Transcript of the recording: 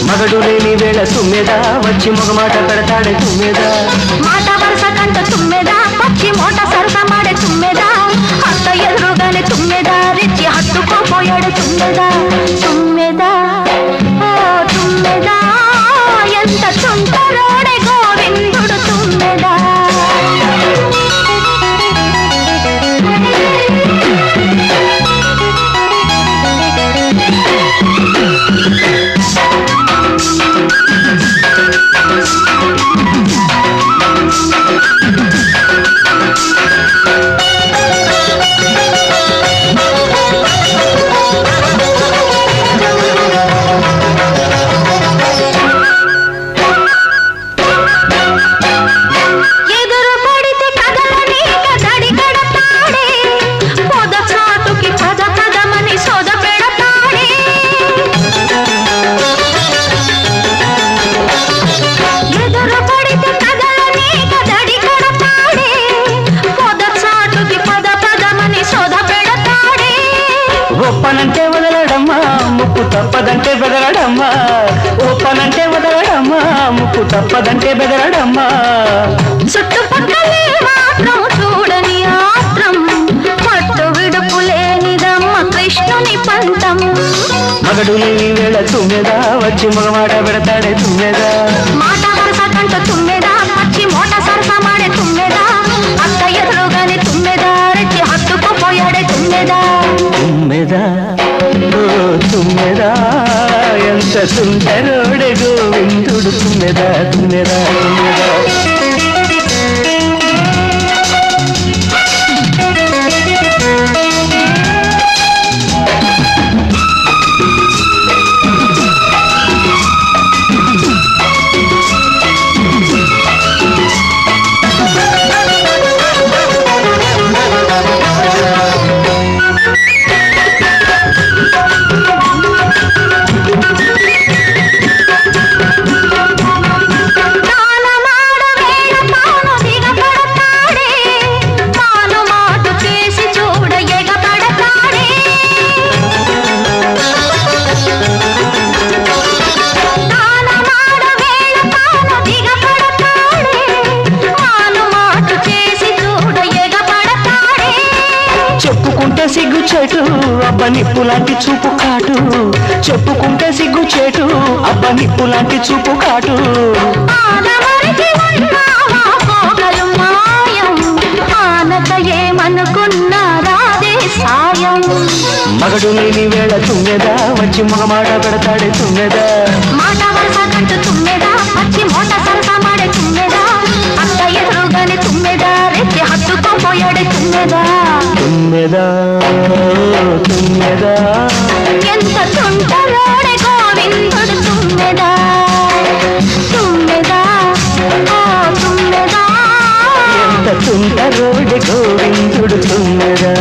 మగడులేని వేళ తుమ్మెదా వచ్చి మగమాట పెడతాడే తుమ్మెదా మాట వరుస కంట తుమ్మెదా వచ్చి మోట సరస మాడే తుమ్మెదా అత్త ఎదురుగానే తుమ్మెదా రెచ్చి హత్తుకోపోయాడు తుమ్మెదా తుమ్మెదా ఓ తుమ్మెదా ఎంత చుంటరోడే గోవిందుడు తుమ్మెదా ఒప్పనంటే వదలడమ్మా ముక్కు తప్పదంటే బెదరడమ్మా ఒప్పనంటే వదలడమ్మా ముక్కు తప్పదంటే బెదరడమ్మా చుట్టుపక్కలే మాత్రం చూడని ఆత్రం పట్టు విడుపు లేనిదమ్మ కృష్ణుని పంతం మగడు లేని వేళ తుమ్మెదా వచ్చి మగమాట పెడతాడే తుమ్మెదా మాట వరుస కంట తుమ్మెదా వచ్చి మోట సరస మాడే తుమ్మెదా అత్త ఎదురుగానే తుమ్మెదా రెచ్చి హత్తుకుపోయాడే తుమ్మెదా తుమ్మెదా ఓ తుమ్మెదా ఎంత సుందరోడే గోవిందుడు తుమ్మెదా తుమ్మెదా తుమ్మెదా చెప్పుకుంటే సిగ్గు చేటు అబ్బ నిప్పు లాంటి చూపు కాటు చెప్పుకుంటే సిగ్గు చేటు అబ్బ నిప్పు లాంటి చూపు కాటు ఏమనుకున్నారాదే సాయం మగడు లేని వేళ తుమ్మెదా వచ్చి మగమాట పెడతాడే తుమ్మెదా మాట వరుస కంటూ తుమ్మెదా వచ్చి మోట సరస మాడే తుమ్మెదా అత్త ఎదురుగానే తుమ్మెదా రెచ్చి హత్తుకోపోయాడే తుమ్మెదా తుమ్మెదా తుమ్మెదా ఎంత తుంటరోడే గోవిందుడు తుమ్మెదా తుమ్మెదా ఓ తుమ్మెదా ఎంత తుంటరోడే గోవిందుడు తుమ్మెదా